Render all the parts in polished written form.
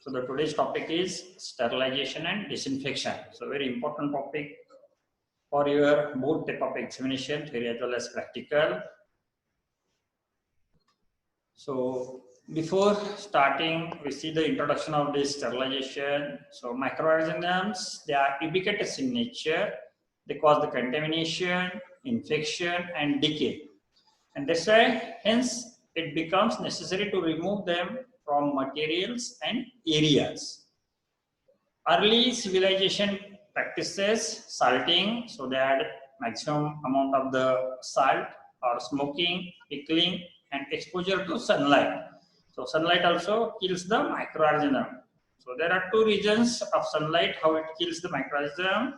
So the today's topic is sterilization and disinfection. So very important topic for your both type of examination, theory as well as practical. So before starting, we see the introduction of this sterilization. So microorganisms, they are ubiquitous in nature. They cause the contamination, infection, and decay. And that's why, hence, it becomes necessary to remove them from materials and areas. Early civilization practices salting, so they add maximum amount of the salt, or smoking, pickling, and exposure to sunlight. So sunlight also kills the microorganism. So there are two reasons of sunlight, how it kills the microorganism.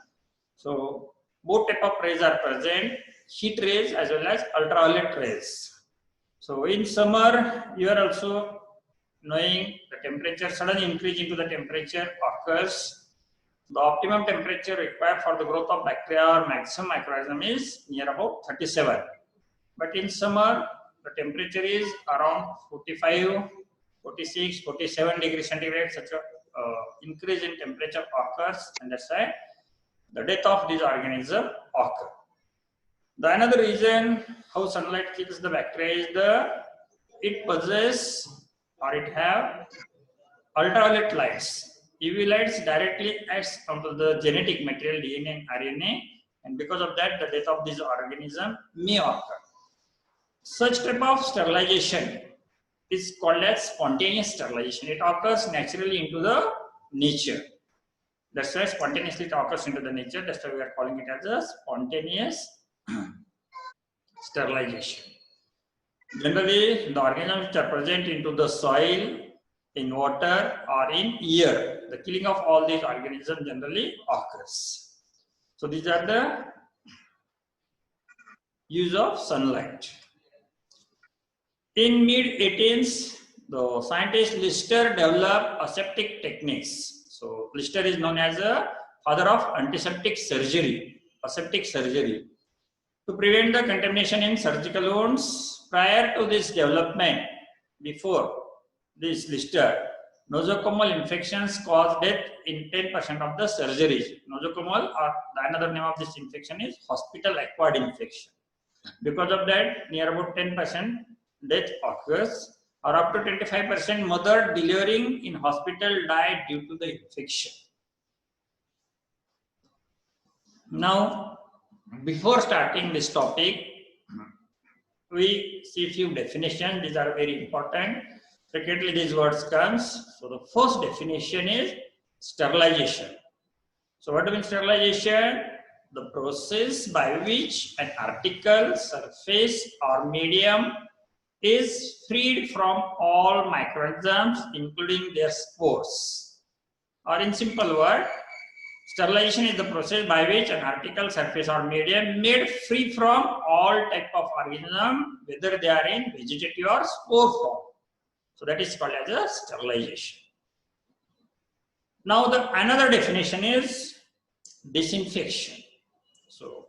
So both type of rays are present, heat rays as well as ultraviolet rays. So in summer, you are also knowing the temperature, sudden increase into the temperature occurs. The optimum temperature required for the growth of bacteria or maximum microorganism is near about 37. But in summer, the temperature is around 45, 46, 47 degrees centigrade. Such a increase in temperature occurs, and that's why the death of these organisms occur. The another reason how sunlight kills the bacteria is it possesses or it have ultraviolet lights. UV lights directly acts onto the genetic material DNA and RNA, and because of that, the death of this organism may occur. Such type of sterilization is called as spontaneous sterilization. It occurs naturally into the nature. That's why spontaneously it occurs into the nature. That's why we are calling it as a spontaneous sterilization. Generally, the organisms which are present into the soil, in water, or in air, the killing of all these organisms generally occurs. So these are the use of sunlight. In mid-18th, the scientist Lister developed aseptic techniques. So Lister is known as a father of antiseptic surgery, aseptic surgery, to prevent the contamination in surgical wounds. Prior to this development, before this Lister, nosocomial infections cause death in 10% of the surgeries. Nosocomial, or another name of this infection is hospital-acquired infection. Because of that, near about 10% death occurs, or up to 25% mother delivering in hospital died due to the infection. Now, before starting this topic, we see few definitions. These are very important. Frequently these words comes. So the first definition is sterilization. So what do you mean sterilization? The process by which an article, surface, or medium is freed from all microorganisms, including their spores. Or in simple word, sterilization is the process by which an article, surface, or medium made free from all type of organism, whether they are in vegetative or spore form. So that is called as a sterilization. Now the another definition is disinfection. So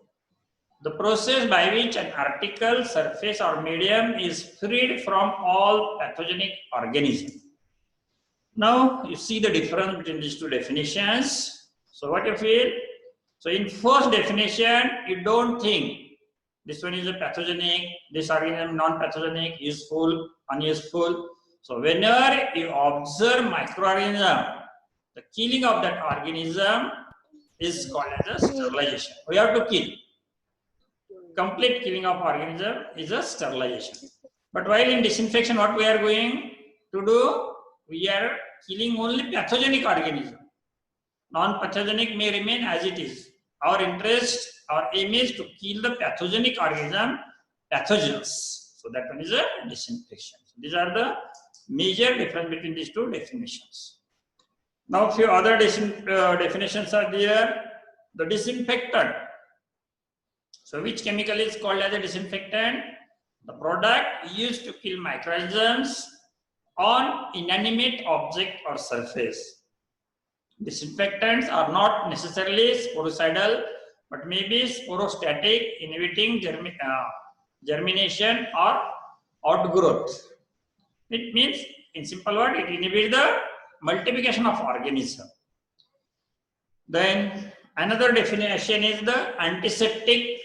the process by which an article, surface, or medium is freed from all pathogenic organisms. Now you see the difference between these two definitions. So what you feel? So in first definition, you don't think this one is a pathogenic, this organism non-pathogenic, useful, unuseful. So whenever you observe microorganism, the killing of that organism is called as a sterilization. We have to kill. Complete killing of organism is a sterilization. But while in disinfection, what we are going to do? We are killing only pathogenic organism. Non-pathogenic may remain as it is. Our interest, our aim is to kill the pathogenic organism, pathogens. So that one is a disinfection. So these are the major difference between these two definitions. Now, few other definitions are there. The disinfectant. So which chemical is called as a disinfectant? The product used to kill microorganisms on inanimate object or surface. Disinfectants are not necessarily sporicidal, but may be sporostatic, inhibiting germination or outgrowth. It means, in simple word, it inhibits the multiplication of organism. Then another definition is the antiseptic,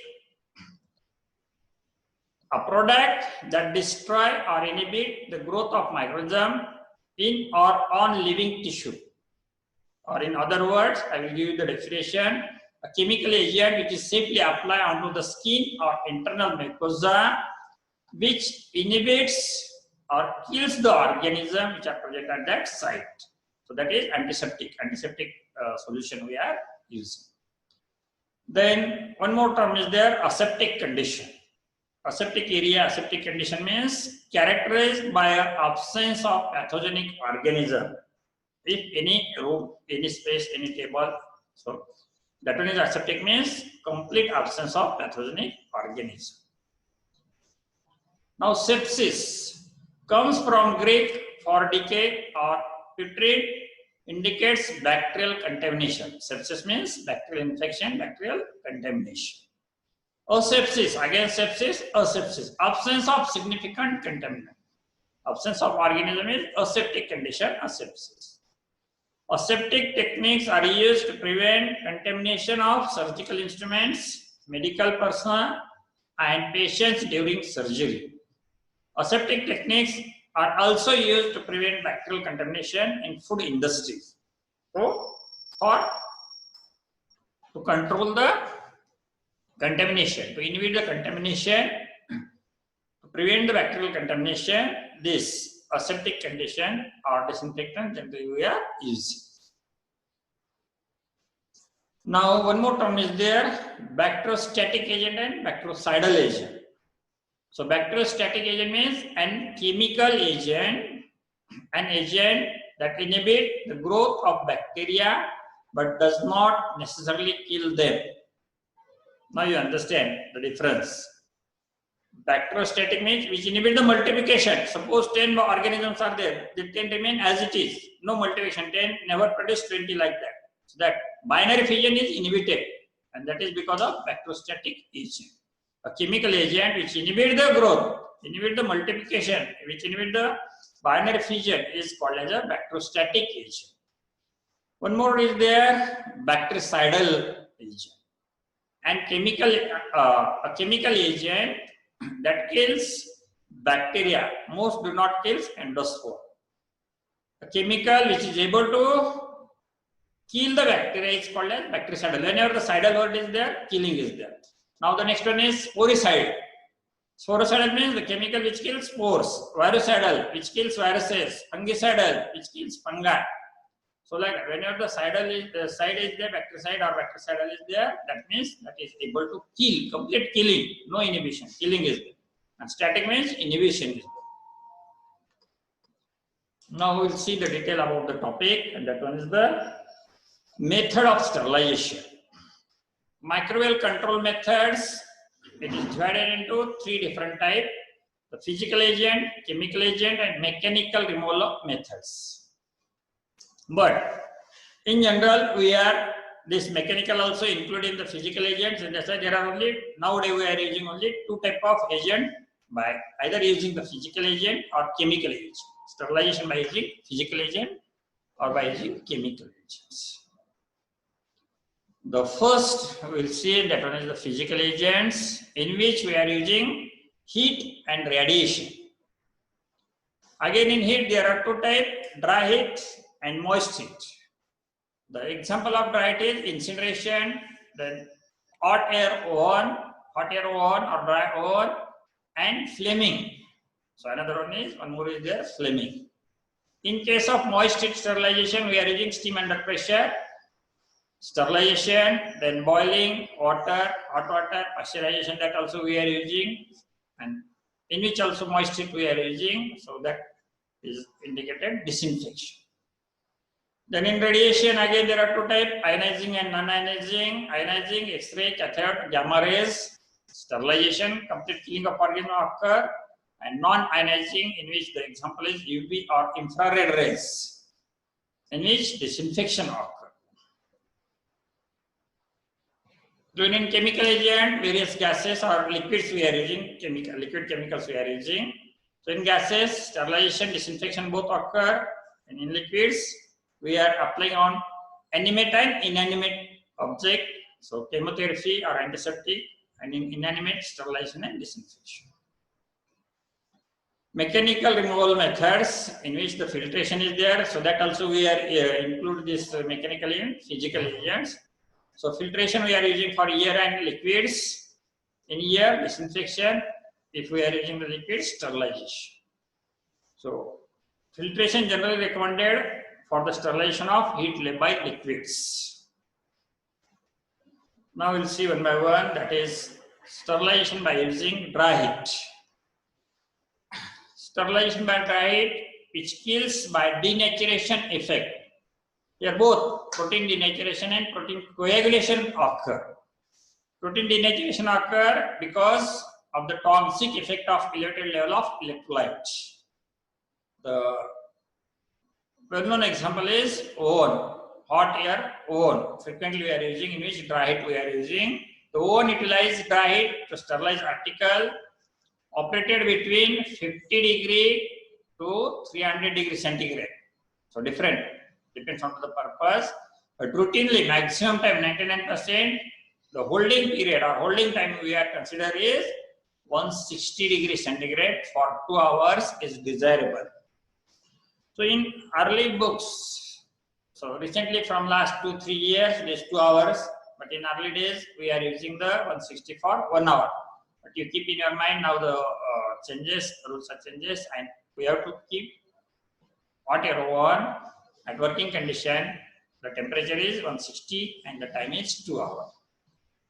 a product that destroy or inhibit the growth of microorganism in or on living tissue. Or in other words, I will give you the definition: a chemical agent which is simply applied onto the skin or internal mucosa, which inhibits or kills the organism which are present at that site. So that is antiseptic solution we are using. Then one more term is there, aseptic condition. Aseptic area, aseptic condition means characterized by an absence of pathogenic organism. If any room, any space, any table, so that one is aseptic, means complete absence of pathogenic organism. Now sepsis comes from Greek for decay or putrid, indicates bacterial contamination. Sepsis means bacterial infection, bacterial contamination. Asepsis, again sepsis, asepsis, absence of significant contaminant. Absence of organism is aseptic condition, asepsis. Aseptic techniques are used to prevent contamination of surgical instruments, medical personnel, and patients during surgery. Aseptic techniques are also used to prevent bacterial contamination in food industries. So, to control the contamination, to inhibit the contamination, to prevent the bacterial contamination, this aseptic condition or disinfectant that we are using. Now, one more term is there, bacteriostatic agent and bactericidal agent. So, bacteriostatic agent means an chemical agent, an agent that inhibits the growth of bacteria but does not necessarily kill them. Now you understand the difference. Bacteriostatic means which inhibit the multiplication. Suppose 10 organisms are there, the 10 remain as it is. No multiplication, 10 never produce 20 like that. So that binary fission is inhibited, and that is because of bacteriostatic agent. A chemical agent which inhibit the growth, inhibit the multiplication, which inhibit the binary fission is called as a bacteriostatic agent. One more is there, bactericidal agent. And a chemical agent that kills bacteria. Most do not kill endospore. A chemical which is able to kill the bacteria is called as bactericidal. Whenever the cidal word is there, killing is there. Now the next one is sporicidal. Sporicidal means the chemical which kills spores. Virucidal, which kills viruses. Fungicidal, which kills fungi. So like whenever the side is there, bactericide or bactericidal is there, that means that is able to kill, complete killing, no inhibition, killing is there. And static means inhibition is there. Now we'll see the detail about the topic, and that one is the method of sterilization. Microbial control methods, it is divided into 3 different types: the physical agent, chemical agent, and mechanical removal methods. But in general, this mechanical also including the physical agents, and that's why there are nowadays we are using only 2 types of agent, by either using the physical agent or chemical agent. Sterilization by using physical agent or by using chemical agents. The first we'll see that one is the physical agents, in which we are using heat and radiation. Again, in heat there are 2 types, dry heat and moist heat. The example of dry heat is incineration, then hot air oven or dry oven, and flaming. So another one more is there, flaming. In case of moist heat sterilization, we are using steam under pressure sterilization, then boiling water, hot water, pasteurization, that also we are using, and in which also moist heat we are using, so that is indicated disinfection. Then in radiation, again there are 2 types, ionizing and non-ionizing. Ionizing, X-ray, cathode, gamma rays, sterilization, complete killing of organism occur, and non-ionizing, in which the example is UV or infrared rays, in which disinfection occurs. Then in chemical agent, various gases or liquids we are using, liquid chemicals we are using. So in gases, sterilization, disinfection both occur, and in liquids, we are applying on animate and inanimate object. So chemotherapy or antiseptic, and in inanimate, sterilization and disinfection. Mechanical removal methods in which the filtration is there. So that also we are include this mechanical and physical agents. So filtration we are using for air and liquids. In air, disinfection. If we are using the liquid, sterilization. So filtration generally recommended for the sterilization of heat by liquids. Now we'll see one by one, that is sterilization by using dry heat. Sterilization by dry heat, which kills by denaturation effect. Here both protein denaturation and protein coagulation occur. Protein denaturation occur because of the toxic effect of elevated level of electrolytes. The well-known example is oven, hot air oven. Frequently we are using, in which dry heat we are using. The oven utilizes dry heat to sterilize article operated between 50 degree to 300 degree centigrade. So different, depends on the purpose. But routinely, maximum time 99%, the holding period or holding time we are consider is 160 degree centigrade for 2 hours is desirable. So in early books, so recently from last 2-3 years, it is 2 hours, but in early days we are using the 160 for 1 hour. But you keep in your mind now the changes, rules are changes, and we have to keep hot air oven at working condition. The temperature is 160 and the time is 2 hours.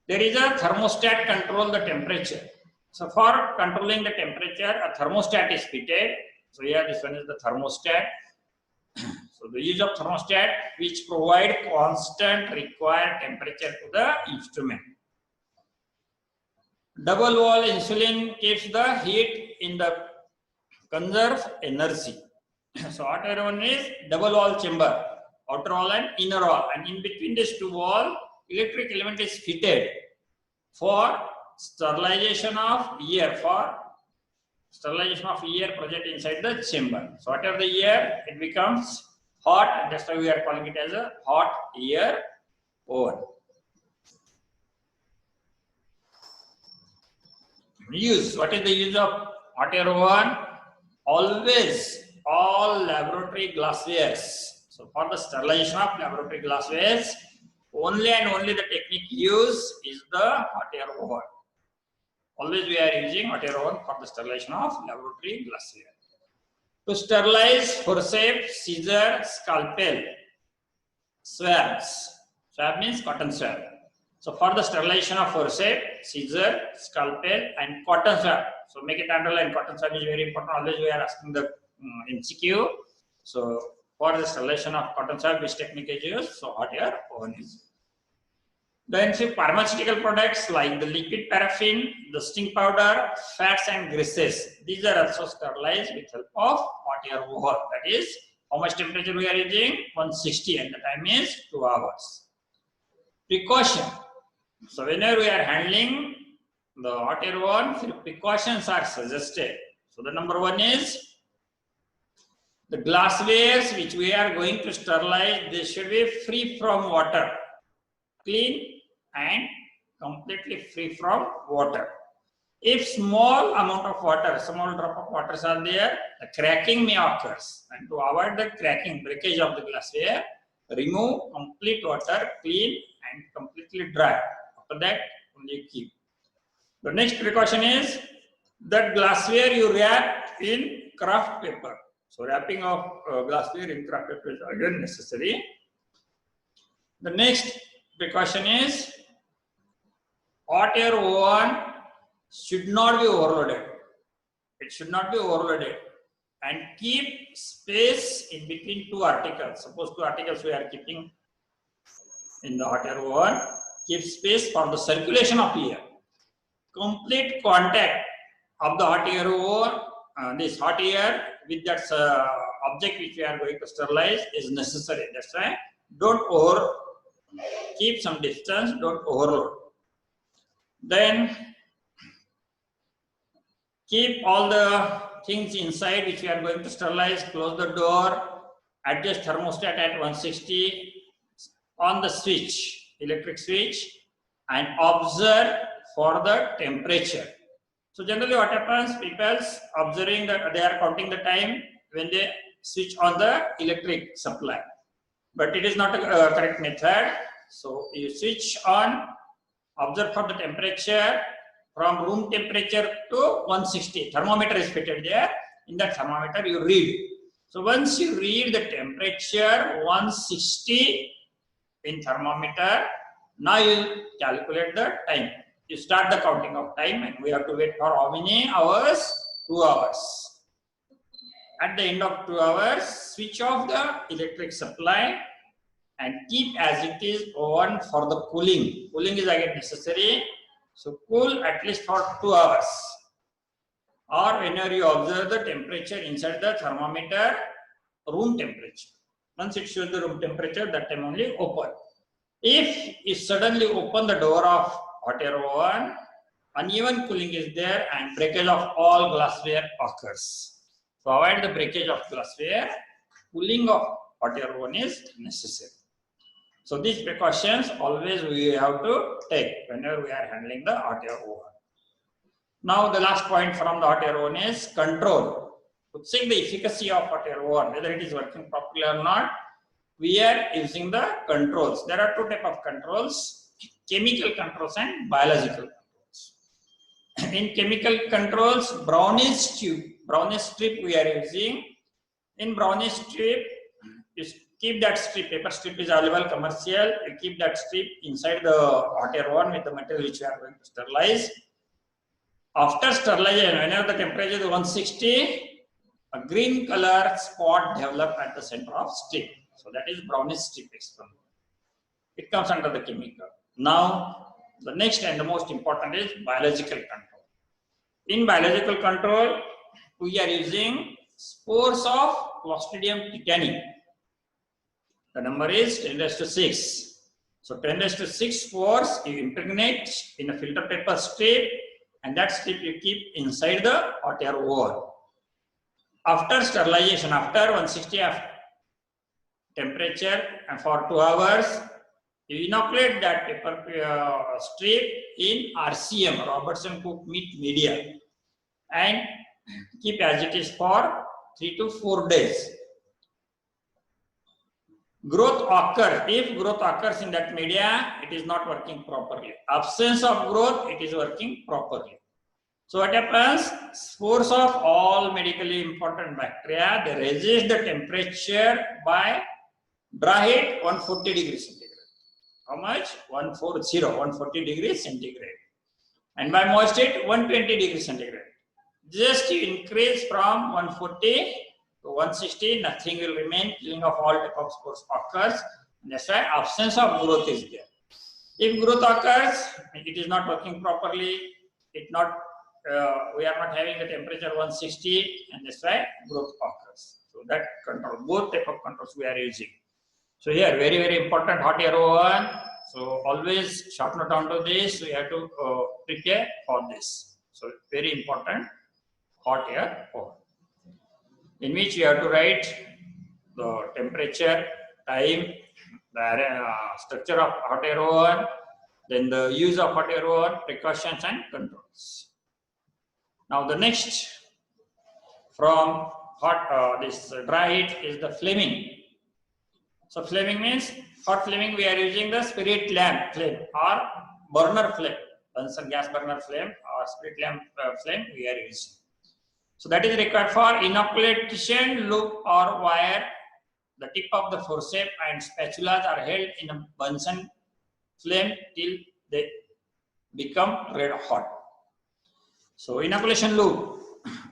There is a thermostat control the temperature. So for controlling the temperature, a thermostat is fitted. So here this one is the thermostat. So the use of thermostat which provide constant required temperature to the instrument. Double wall insulin keeps the heat in the conserve energy. So hot air oven is double wall chamber, outer wall and inner wall, and in between these two wall, electric element is fitted for sterilization of air, present inside the chamber. So whatever the air, it becomes hot, and that's why we are calling it as a hot air oven. Use, what is the use of hot air oven? Always all laboratory glasswares. So for the sterilization of laboratory glasswares, only and only the technique used is the hot air oven. Always we are using hot air oven for the sterilization of laboratory glassware. To sterilize, forceps, scissor, scalpel, swabs. Swab means cotton swab. So for the sterilization of forceps, scissor, scalpel, and cotton swab. So make it underline, cotton swab is very important. Always we are asking the MCQ. So for the sterilization of cotton swab, which technique is used? So hot air oven is used. Then see pharmaceutical products like the liquid paraffin, the sting powder, fats and greases. These are also sterilized with help of hot air oven. That is, how much temperature we are using? 160, and the time is 2 hours. Precaution. So whenever we are handling the hot air oven, precautions are suggested. So the number one is the glasswares which we are going to sterilize, they should be free from water, clean and completely free from water. If small amount of water, small drop of water are there, the cracking may occur. And to avoid the cracking, breakage of the glassware, remove complete water, clean and completely dry. After that, only keep. The next precaution is that glassware you wrap in craft paper. So wrapping of glassware in craft paper is again necessary. The next precaution is hot air oven should not be overloaded. It should not be overloaded. And keep space in between two articles. Suppose two articles we are keeping in the hot air oven. Keep space for the circulation of air. Complete contact of the hot air oven, this hot air with that object which we are going to sterilize is necessary. That's why don't keep some distance, don't overload. Then keep all the things inside which we are going to sterilize, close the door adjust thermostat at 160 on the switch, electric switch, and observe for the temperature. So generally what happens, people observing that they are counting the time when they switch on the electric supply. But it is not a correct method. So you switch on, observe for the temperature from room temperature to 160. Thermometer is fitted there. In that thermometer you read. So once you read the temperature 160 in thermometer, now you calculate the time. You start the counting of time, and we have to wait for how many hours? 2 hours. At the end of 2 hours, switch off the electric supply and keep as it is on for the cooling. Cooling is again necessary. So cool at least for 2 hours. Or whenever you observe the temperature inside the thermometer, room temperature. Once it shows the room temperature, that time only open. If you suddenly open the door of hot air oven, uneven cooling is there and breakage of all glassware occurs. To avoid the breakage of glassware, cooling of hot air oven is necessary. So these precautions always we have to take whenever we are handling the hot air oven. Now the last point from the hot air oven is control. To check the efficacy of hot air oven, whether it is working properly or not, we are using the controls. There are two types of controls, chemical controls and biological controls. In chemical controls, brownish strip we are using. In brownish strip, you keep that strip, paper strip is available commercial, you keep that strip inside the hot air oven with the material which we are going to sterilize. After sterilization, whenever the temperature is 160, a green color spot develops at the center of strip. So that is brownish strip experiment. It comes under the chemical. Now, the next and the most important is biological control. In biological control, we are using spores of Clostridium tetani. The number is 10⁶. So 10⁶ spores you impregnate in a filter paper strip, and that strip you keep inside the hot air oven. After sterilization, after 160 temperature and for 2 hours, you inoculate that paper strip in RCM, Robertson Cook meat media, and keep as it is for 3 to 4 days. Growth occurs. If growth occurs in that media, it is not working properly. Absence of growth, it is working properly. So what happens? Spores of all medically important bacteria, they resist the temperature by dry heat 140 degrees centigrade. How much? 140 degrees centigrade. And by moist heat 120 degrees centigrade. Just you increase from 140 to 160, nothing will remain. Killing of all type of spores occurs. And that's why absence of growth is there. If growth occurs, it is not working properly. We are not having the temperature 160, and that's why growth occurs. So that control, both type of controls we are using. So here, very, very important hot air oven. So always short note down to this. We have to prepare for this. So very important hot air oven, in which you have to write the temperature, time, the structure of hot air oven, then the use of hot air oven, precautions and controls. Now the next from this dry heat is the flaming. So flaming means, for flaming we are using the spirit lamp flame or burner flame, Bunsen gas burner flame or spirit lamp flame we are using. So that is required for inoculation loop or wire. The tip of the forceps and spatulas are held in a Bunsen flame till they become red hot. So inoculation loop,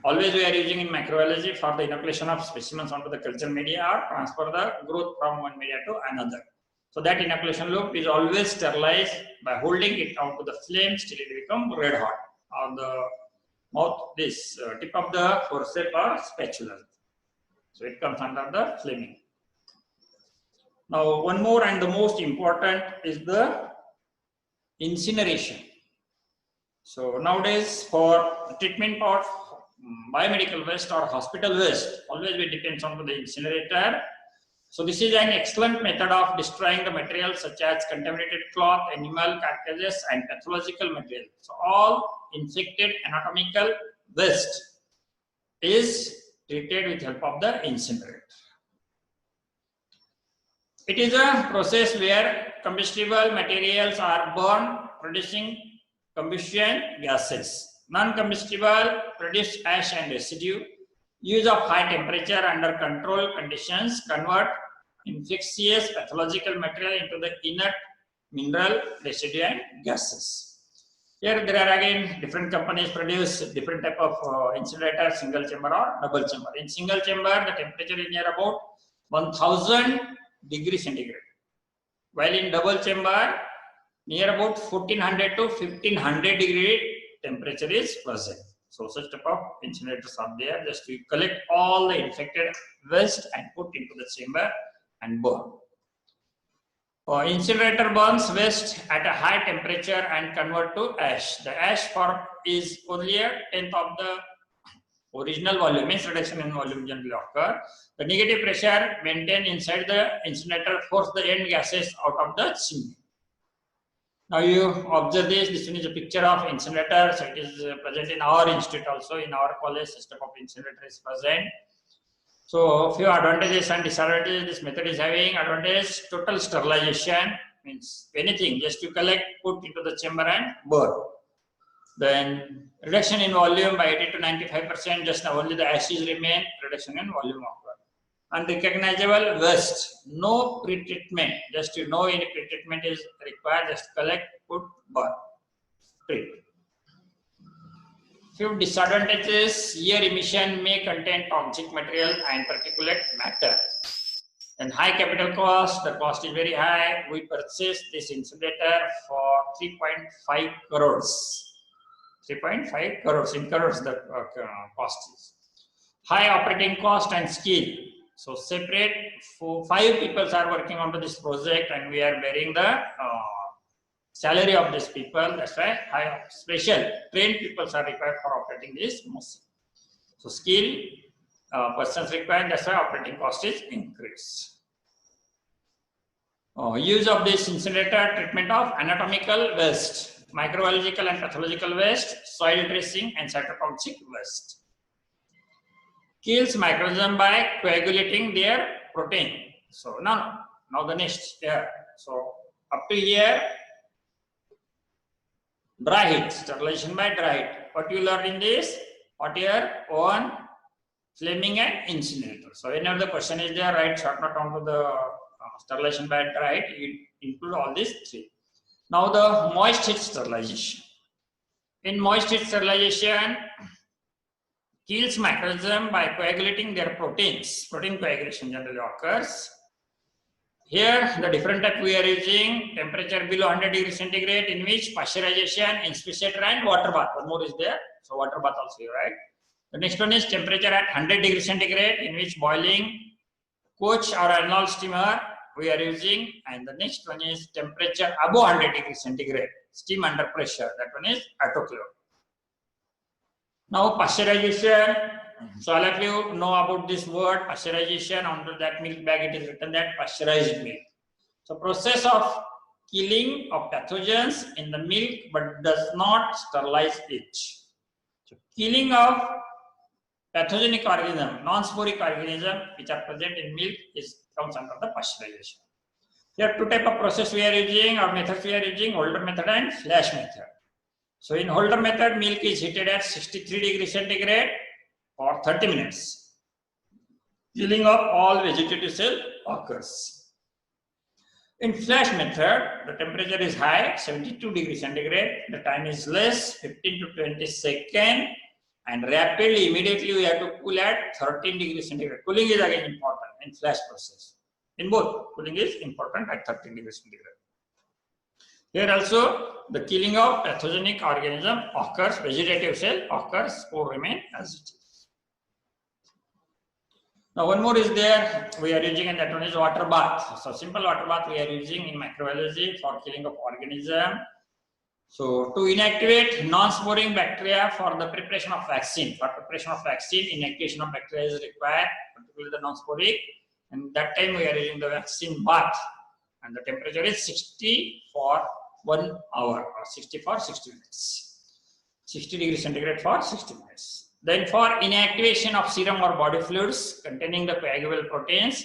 always we are using in microbiology for the inoculation of specimens onto the culture media or transfer the growth from one media to another. So that inoculation loop is always sterilized by holding it onto the flames till it become red hot on the mouth, this tip of the forceps or spatula. So it comes under the flaming. Now one more and the most important is the incineration. So nowadays for treatment of biomedical waste or hospital waste, always we depend on the incinerator. So this is an excellent method of destroying the materials such as contaminated cloth, animal carcasses, and pathological material. So all infected anatomical waste is treated with help of the incinerator. It is a process where combustible materials are burned, producing combustion gases. Non-combustible produce ash and residue. Use of high temperature under controlled conditions convert infectious pathological material into the inert mineral residue and gases. Here there are again different companies produce different type of incinerator, single chamber or double chamber. In single chamber, the temperature is near about 1000 degrees centigrade, while in double chamber near about 1400 to 1500 degree temperature is present. So such type of incinerators are there just to collect all the infected waste and put into the chamber and burn. Incinerator burns waste at a high temperature and convert to ash. The ash form is only a tenth of the original volume, means reduction in volume generally occur. The negative pressure maintained inside the incinerator force the end gases out of the chimney. Now you observe this. This one is a picture of incinerator. So it is present in our institute also. In our college, system of incinerator is present. So few advantages and disadvantages this method is having. Advantage: total sterilization, means anything just to collect, put into the chamber and burn. Then reduction in volume by 80 to 95%. Just now only the ashes remain. Reduction in volume occur. Unrecognizable waste. No pre-treatment. Just to know any pre-treatment is required. Just collect, put, burn, treat. Few disadvantages: air emission may contain toxic material and particulate matter. And high capital cost. The cost is very high. We purchased this incinerator for 3.5 crores. 3.5 crores in crores the cost is. High operating cost and skill. So separate for 5 people are working on this project, and we are bearing the salary of these people. That's why high special trained people are required for operating this machine. So skill persons required. That's why operating cost is increased. Use of this incinerator: treatment of anatomical waste, microbiological and pathological waste, soil dressing, and cytotoxic waste. Kills microorganisms by coagulating their protein. So now the next here. So up to here, dry heat, sterilization by dry heat. What you learn in this? Hot air, oven, flaming, and incinerator. So whenever the question is there, write short note onto the sterilization by dry heat. You include all these 3. Now the moist heat sterilization. In moist heat sterilization, kills microorganisms by coagulating their proteins. Protein coagulation generally occurs. Here the different type we are using: temperature below 100 degrees centigrade, in which pasteurization, inspirator, and water bath. One more is there. So water bath also, right? The next one is temperature at 100 degrees centigrade, in which boiling, coach or annual steamer we are using. And the next one is temperature above 100 degrees centigrade, steam under pressure. That one is autoclave. Now pasteurization. So all of you know about this word pasteurization. Under that milk bag it is written that pasteurized milk. So process of killing of pathogens in the milk but does not sterilize it. So killing of pathogenic organism, non-sporic organism which are present in milk comes under the pasteurization. There are 2 types of process we are using or methods we are using: Holder method and flash method. So in Holder method, milk is heated at 63 degrees centigrade for 30 minutes. Killing of all vegetative cell occurs. In flash method, the temperature is high, 72 degrees centigrade. The time is less, 15 to 20 seconds, and rapidly, immediately we have to cool at 13 degrees centigrade. Cooling is again important in flash process. In both, cooling is important at 13 degrees centigrade. Here also, the killing of pathogenic organism occurs, vegetative cell occurs, spore remain as it is. Now one more is there, we are using, and that one is water bath. So simple water bath we are using in microbiology for killing of organism. So to inactivate non-sporing bacteria for the preparation of vaccine. For preparation of vaccine, inactivation of bacteria is required, particularly the non-sporic. And that time we are using the vaccine bath, and the temperature is 60 for 1 hour or 60 for 60 minutes. 60 degrees centigrade for 60 minutes. Then for inactivation of serum or body fluids containing the coagulable proteins,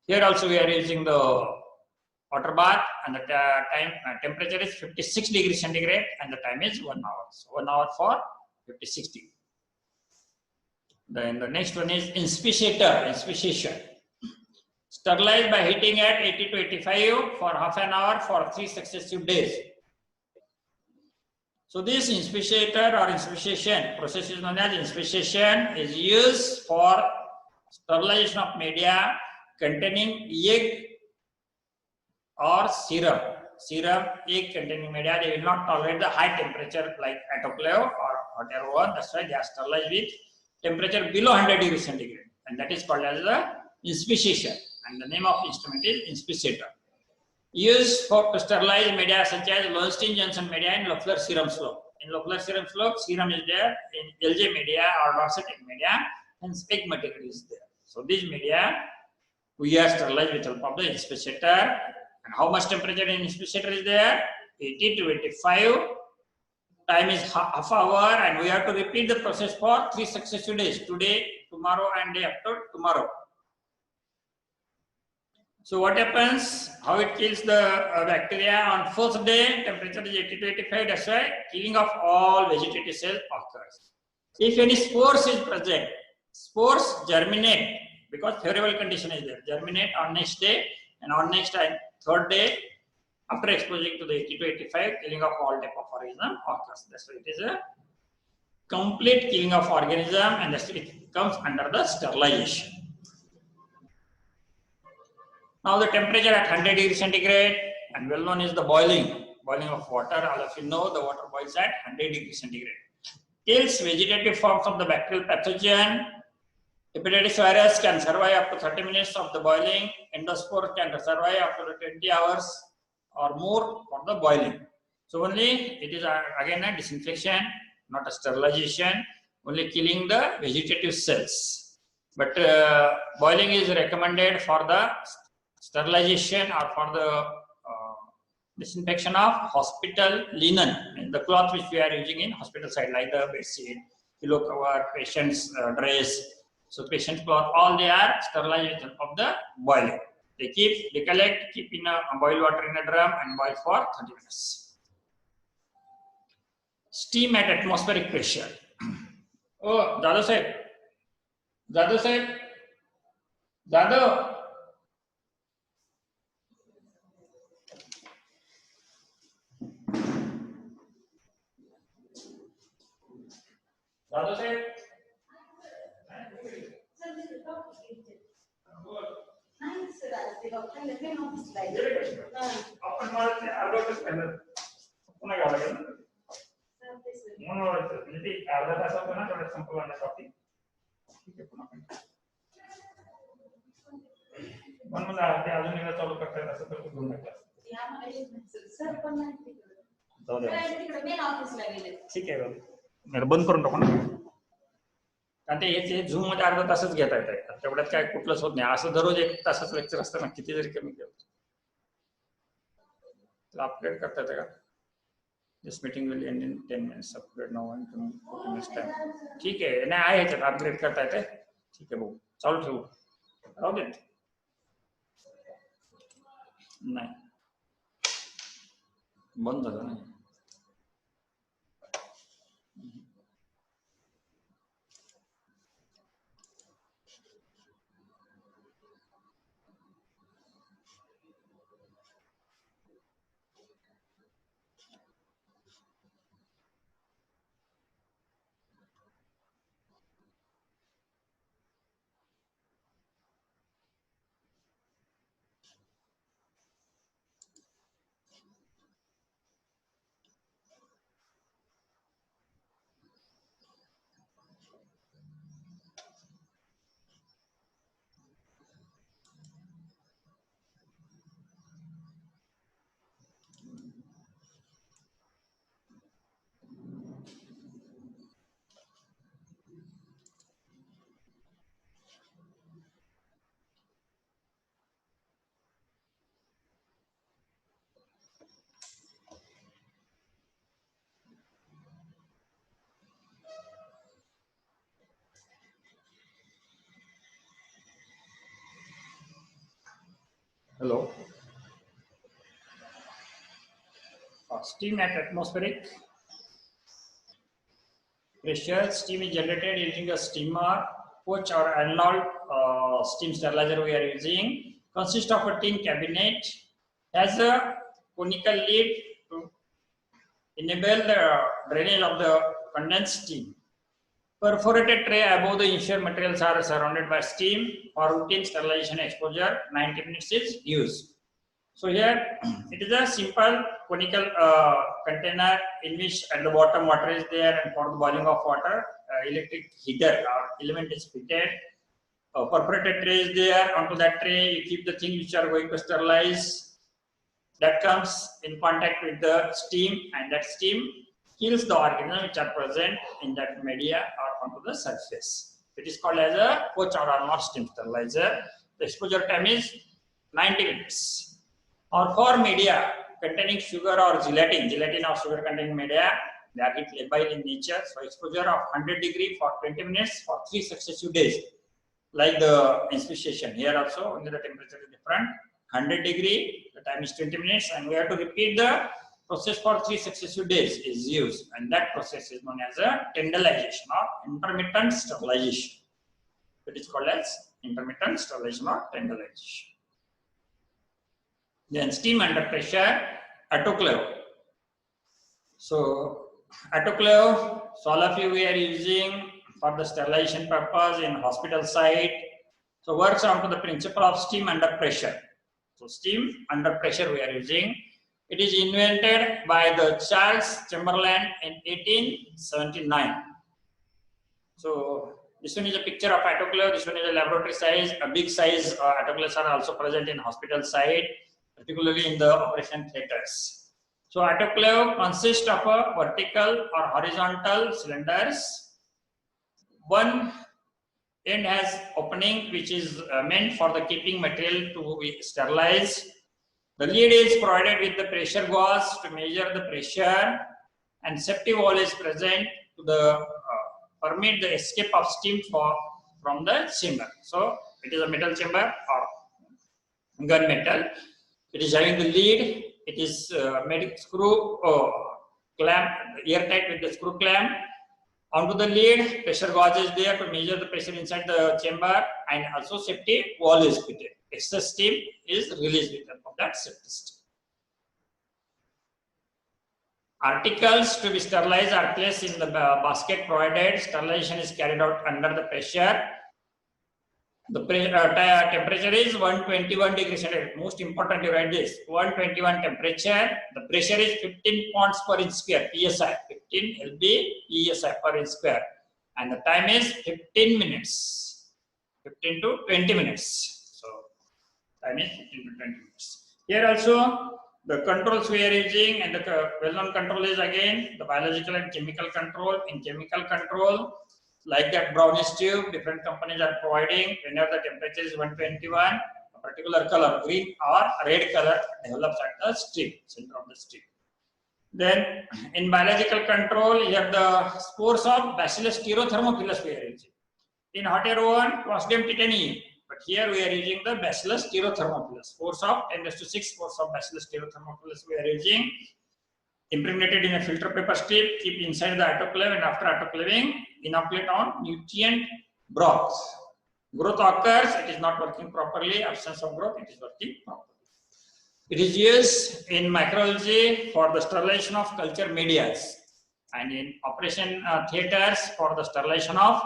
here also we are using the water bath, and the temperature is 56 degrees centigrade and the time is 1 hour. So 1 hour for 56 degrees. Then the next one is inspissation. Sterilize by heating at 80 to 85 for half an hour for 3 successive days. So this inspissation or inspissation process is known as inspissation, is used for sterilization of media containing egg or serum. Egg containing media, they will not tolerate the high temperature like autoclave or whatever one. That's why they are sterilized with temperature below 100 degrees centigrade, and that is called as the inspissation. And the name of instrument is inspissator. Used to sterilize media such as Lowenstein-Johnson media in Loeffler serum slope. In Loeffler serum slope, serum is there. In LJ media or Doxatic media, and egg material is there. So this media we are sterilized with help of the inspissator. And how much temperature in inspissator is there? 80 to 85. Time is half hour, and we have to repeat the process for 3 successive days. Today, tomorrow, and day after tomorrow. So what happens? How it kills the bacteria? On first day, temperature is 80 to 85. That's why killing of all vegetative cells occurs. If any spores is present, spores germinate because favorable condition is there. Germinate on next day, and on next time, third day, after exposing to the 80 to 85, killing of all type of organism occurs. That's why it is a complete killing of organism, and that's it comes under the sterilization. Now the temperature at 100 degrees centigrade, and well known is the boiling of water. All of you know the water boils at 100 degrees centigrade. Kills vegetative forms of the bacterial pathogen. Hepatitis virus can survive up to 30 minutes of the boiling. Endospore can survive up to 20 hours or more for the boiling. So only it is again a disinfection, not a sterilization, only killing the vegetative cells. But boiling is recommended for the sterilization or for the disinfection of hospital linen, the cloth which we are using in hospital side, like the bedsheet, pillow cover, patient's dress. So patient cloth, all they are sterilized of the boiling. They collect, keep in a boil water in a drum and boil for 30 minutes. Steam at atmospheric pressure. Oh, Dado sahib. ठीक आहे बंद करून टाकू ना कारण ते याचे झूम मध्ये अर्धा तासच घेता येत तेवढ्यात काय कुठलंच होत नाही असं दररोज 1 तासाचं लेक्चर असतं ना किती जरी कमी केलं अपडेट करता येतं का this meeting will and in 10 minutes update now and 40 minutes time ठीक आहे नाही आहे ह्याच्यात अपग्रेड करता येते ठीक आहे भाऊ चालू ठेवू राहू दे नाही बंद झालं नाही Hello. Steam at atmospheric pressure. Steam is generated using a steamer, pouch or Arnold steam sterilizer we are using. Consists of a tin cabinet, has a conical lid to enable the drainage of the condensed steam. Perforated tray above the insured materials are surrounded by steam. For routine sterilization exposure, 90 minutes is used. So here it is a simple conical container in which at the bottom water is there, and for the boiling of water, electric heater or element is fitted. Perforated tray is there. Onto that tray you keep the things which are going to sterilize. That comes in contact with the steam, and that steam kills the organisms which are present in that media or onto the surface. It is called as a pouch or Arnold steam sterilizer. The exposure time is 90 minutes. Or for media containing sugar or gelatin or sugar containing media, they are heat labile in nature. So exposure of 100 degree for 20 minutes for 3 successive days. Like the inspection here also, only the temperature is different. 100 degree, the time is 20 minutes, and we have to repeat the process for 3 successive days is used, and that process is known as a tenderlization or intermittent sterilization. It is called as intermittent sterilization or tenderlization. Then steam under pressure, autoclave. So autoclave, so all of you we are using for the sterilization purpose in hospital site. So works on to the principle of steam under pressure. So steam under pressure we are using. It is invented by the Charles Chamberlain in 1879. So this one is a picture of autoclave. This one is a laboratory size. A big size autoclaves are also present in hospital site, particularly in the operation theaters. So autoclave consists of a vertical or horizontal cylinders. One end has opening which is meant for the keeping material to be sterilized. The lid is provided with the pressure gauge to measure the pressure, and safety valve is present to the permit the escape of steam from the chamber. So it is a metal chamber or gun metal. It is having the lid. It is made screw clamp, airtight with the screw clamp. Onto the lid, pressure gauge is there to measure the pressure inside the chamber, and also safety valve is fitted. Excess steam is released with the help of that safety steam. Articles to be sterilized are placed in the basket provided. Sterilization is carried out under the pressure. The temperature is 121 degrees centigrade. Most important, you write this: 121 temperature. The pressure is 15 pounds per inch square, PSI. 15 lb PSI per inch square, and the time is 15 minutes. 15 to 20 minutes. So time is 15 to 20 minutes. Here also the controls we are using, and the well-known control is again the biological and chemical control. In chemical control, like that brownish tube, different companies are providing. Whenever the temperature is 121, a particular color, green or red color, develops at the strip, center of the strip. Then in biological control, here the spores of Bacillus styrothermophilus we are using. In hot air oven, Clostridium tetani, but here we are using the Bacillus styrothermophilus. Spores of 10⁶ spores of Bacillus styrothermophilus we are using. Impregnated in a filter paper strip, keep inside the autoclave, and after autoclaving, inoculate on nutrient broth. Growth occurs, it is not working properly. Absence of growth, it is working properly. It is used in microbiology for the sterilization of culture medias, and in operation theaters for the sterilization of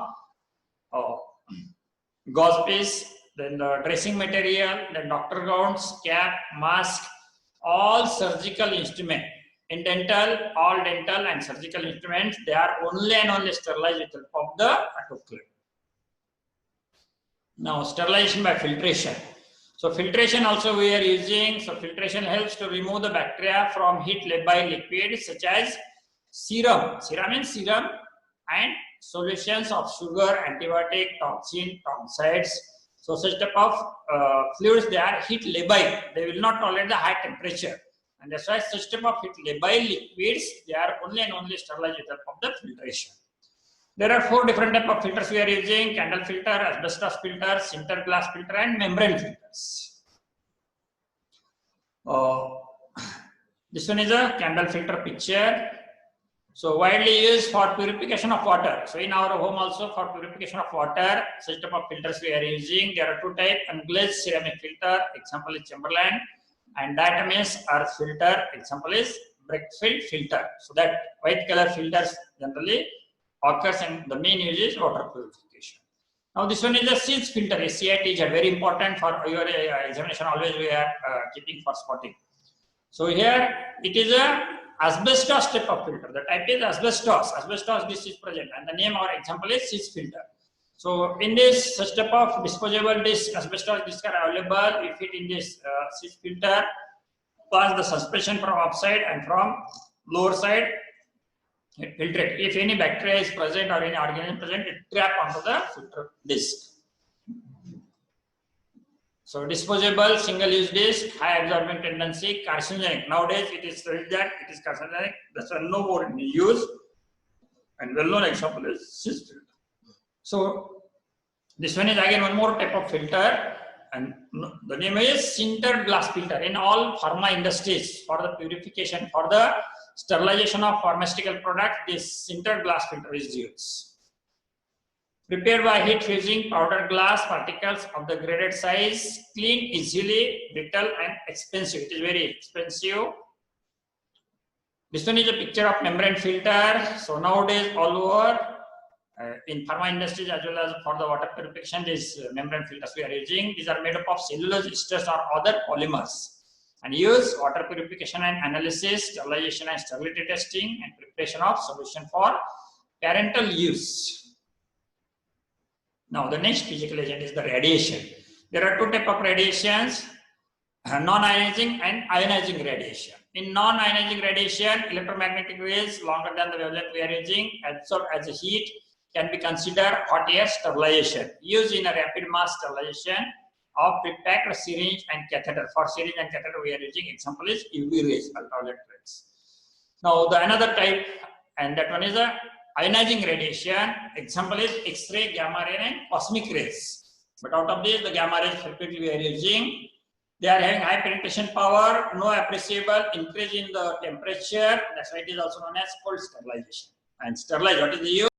gauze piece, then the dressing material, then doctor gowns, cap, mask, all surgical instruments. In dental, all dental and surgical instruments, they are only and only sterilized with the help of the autoclave. Now, sterilization by filtration. So, filtration also we are using. So, filtration helps to remove the bacteria from heat labile liquids such as serum. Serum means serum, and solutions of sugar, antibiotic, toxin, toxicides. So, such type of fluids, they are heat labile. They will not tolerate the high temperature. And that's why such type of heat labile liquids, they are only and only sterilized with the help of the filtration. There are 4 different types of filters we are using: candle filter, asbestos filter, sinter glass filter, and membrane filters. This one is a candle filter picture. So widely used for purification of water. So in our home also for purification of water, such type of filters we are using. There are two types: unglazed ceramic filter, example is Chamberlain, and diatomaceous earth filter, example is Breckfield filter. So that white color filters generally occurs and the main use is water purification. Now this one is a SIZ filter, SCIT, very important for your examination. Always we are keeping for spotting. So here it is a asbestos type of filter. The type is asbestos. Asbestos this is present, and the name or example is SIZ filter. So in this such type of disposable disc, asbestos discs are available. We fit in this SIZ filter, pass the suspension from upside and from lower side. It filtrate. If any bacteria is present or any organism present, it trap onto the filter disc. So disposable single-use disc, high absorbing tendency, carcinogenic. Nowadays it is studied that it is carcinogenic. That's why no more in use. And well-known example is SIZ filter. So this one is again one more type of filter, and the name is sintered glass filter. In all pharma industries, for the purification, for the sterilization of pharmaceutical product, this sintered glass filter is used. Prepared by heat fusing powdered glass particles of the graded size, clean easily, brittle and expensive. It is very expensive. This one is a picture of membrane filter. So nowadays all over in pharma industries as well as for the water purification, these membrane filters we are using. These are made up of cellulose esters or other polymers and use water purification and analysis, sterilization and sterility testing, and preparation of solution for parental use. Now the next physical agent is the radiation. There are two types of radiations, non-ionizing and ionizing radiation. In non-ionizing radiation, electromagnetic rays longer than the wavelength we are using, absorbed as a heat, can be considered hot air sterilization. Used in a rapid mass sterilization of prepacked syringe and catheter. For syringe and catheter we are using, example is UV rays, ultraviolet rays. Now the another type, and that one is a ionizing radiation. Example is X-ray, gamma ray and cosmic rays. But out of these, the gamma rays frequently we are using. They are having high penetration power, no appreciable increase in the temperature. That's why it is also known as cold sterilization. And sterilize, what is the use?